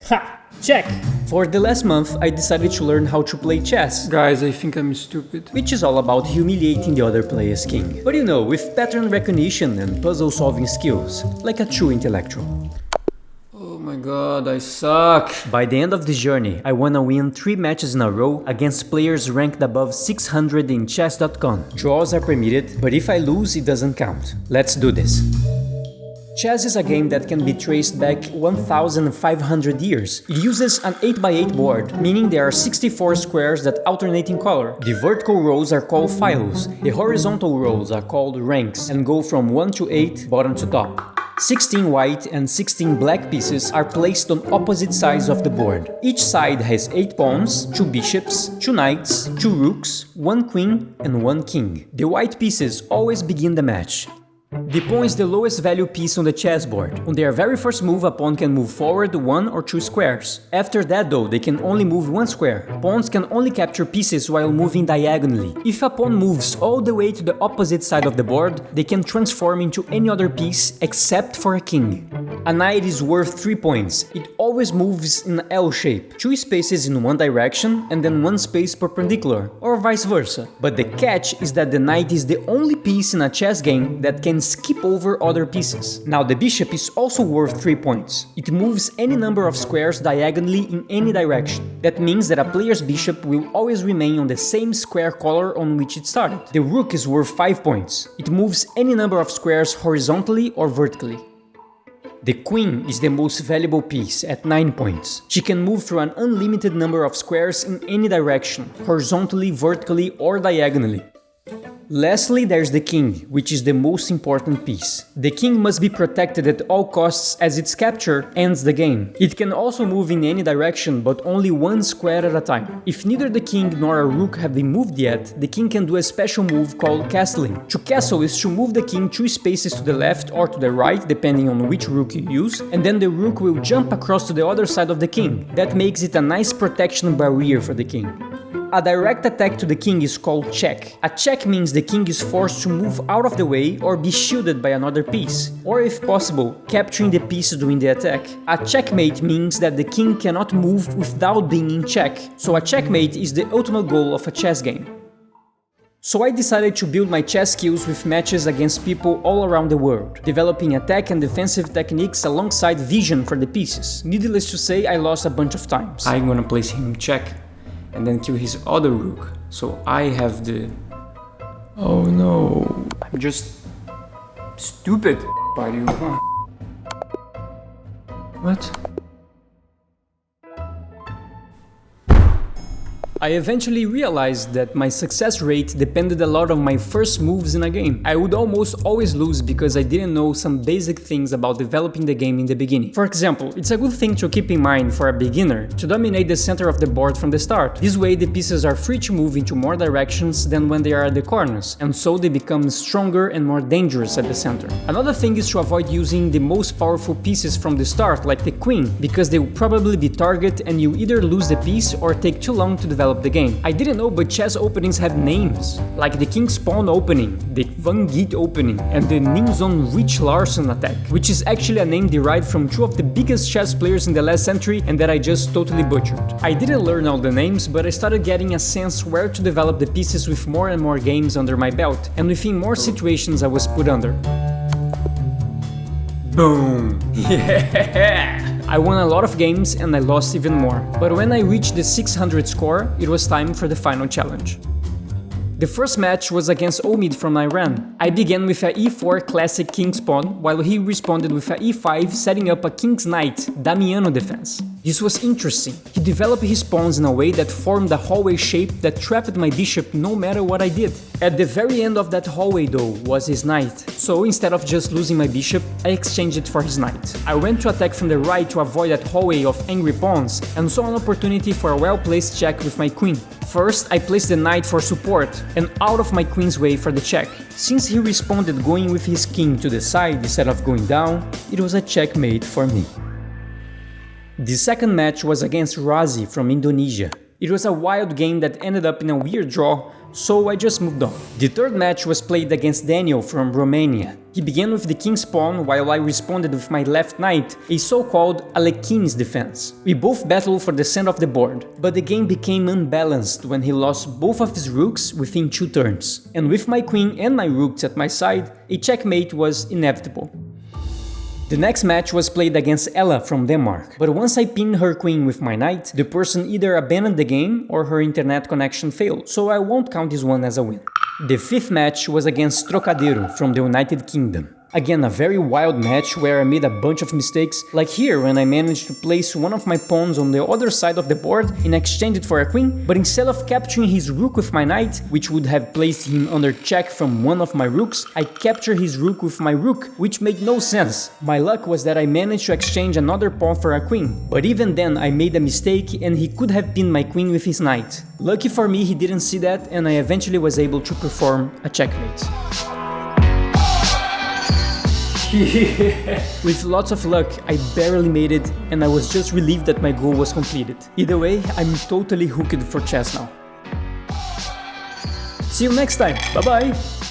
Ha! Check! For the last month, I decided to learn how to play chess. Guys, I think I'm stupid. Which is all about humiliating the other player's king. But you know, with pattern recognition and puzzle solving skills, like a true intellectual. Oh my god, I suck. By the end of this journey, I wanna win 3 matches in a row against players ranked above 600 in chess.com. Draws are permitted, but if I lose, it doesn't count. Let's do this. Chess is a game that can be traced back 1,500 years. It uses an 8x8 board, meaning there are 64 squares that alternate in color. The vertical rows are called files, the horizontal rows are called ranks, and go from 1 to 8, bottom to top. 16 white and 16 black pieces are placed on opposite sides of the board. Each side has 8 pawns, 2 bishops, 2 knights, 2 rooks, 1 queen and 1 king. The white pieces always begin the match. The pawn is the lowest value piece on the chessboard. On their very first move, a pawn can move forward 1 or 2 squares. After that though, they can only move 1 square. Pawns can only capture pieces while moving diagonally. If a pawn moves all the way to the opposite side of the board, they can transform into any other piece except for a king. A knight is worth 3 points. It always moves in L shape, 2 spaces in one direction and then 1 space perpendicular, or vice versa. But the catch is that the knight is the only piece in a chess game that can skip over other pieces. Now the bishop is also worth 3 points. It moves any number of squares diagonally in any direction. That means that a player's bishop will always remain on the same square color on which it started. The rook is worth 5 points. It moves any number of squares horizontally or vertically. The queen is the most valuable piece at 9 points. She can move through an unlimited number of squares in any direction, horizontally, vertically or diagonally. Lastly, there's the king, which is the most important piece. The king must be protected at all costs as its capture ends the game. It can also move in any direction, but only 1 square at a time. If neither the king nor a rook have been moved yet, the king can do a special move called castling. To castle is to move the king 2 spaces to the left or to the right, depending on which rook you use, and then the rook will jump across to the other side of the king. That makes it a nice protection barrier for the king. A direct attack to the king is called check. A check means the king is forced to move out of the way or be shielded by another piece, or if possible, capturing the piece during the attack. A checkmate means that the king cannot move without being in check, so a checkmate is the ultimate goal of a chess game. So I decided to build my chess skills with matches against people all around the world, developing attack and defensive techniques alongside vision for the pieces. Needless to say, I lost a bunch of times. I'm gonna place him check and then kill his other rook, so I have the... Oh no, I'm just stupid. Why do you... What? I eventually realized that my success rate depended a lot on my first moves in a game. I would almost always lose because I didn't know some basic things about developing the game in the beginning. For example, it's a good thing to keep in mind for a beginner to dominate the center of the board from the start. This way the pieces are free to move into more directions than when they are at the corners, and so they become stronger and more dangerous at the center. Another thing is to avoid using the most powerful pieces from the start, like the queen, because they will probably be target and you either lose the piece or take too long to develop the game. I didn't know, but chess openings have names, like the King's Pawn opening, the Van Giet opening, and the Nimzon Rich Larsen attack, which is actually a name derived from 2 of the biggest chess players in the last century and that I just totally butchered. I didn't learn all the names, but I started getting a sense where to develop the pieces with more and more games under my belt, and within more situations I was put under. Boom! Yeah! I won a lot of games and I lost even more, but when I reached the 600 score, it was time for the final challenge. The first match was against Omid from Iran. I began with a e4 classic king's pawn, while he responded with a e5 setting up a king's knight, Damiano defense. This was interesting. He developed his pawns in a way that formed a hallway shape that trapped my bishop no matter what I did. At the very end of that hallway though was his knight, so instead of just losing my bishop, I exchanged it for his knight. I went to attack from the right to avoid that hallway of angry pawns and saw an opportunity for a well-placed check with my queen. First, I placed the knight for support and out of my queen's way for the check. Since he responded going with his king to the side instead of going down, it was a checkmate for me. The second match was against Razi from Indonesia. It was a wild game that ended up in a weird draw, so I just moved on. The third match was played against Daniel from Romania. He began with the king's pawn while I responded with my left knight, a so-called Alekhines defense. We both battled for the center of the board, but the game became unbalanced when he lost both of his rooks within 2 turns. And with my queen and my rooks at my side, a checkmate was inevitable. The next match was played against Ella from Denmark, but once I pinned her queen with my knight, the person either abandoned the game or her internet connection failed, so I won't count this one as a win. The fifth match was against Trocadero from the United Kingdom. Again, a very wild match where I made a bunch of mistakes, like here when I managed to place one of my pawns on the other side of the board and exchange it for a queen, but instead of capturing his rook with my knight, which would have placed him under check from one of my rooks, I captured his rook with my rook, which made no sense. My luck was that I managed to exchange another pawn for a queen, but even then I made a mistake and he could have pinned my queen with his knight. Lucky for me, he didn't see that and I eventually was able to perform a checkmate. With lots of luck, I barely made it and I was just relieved that my goal was completed. Either way, I'm totally hooked for chess now. See you next time, bye bye!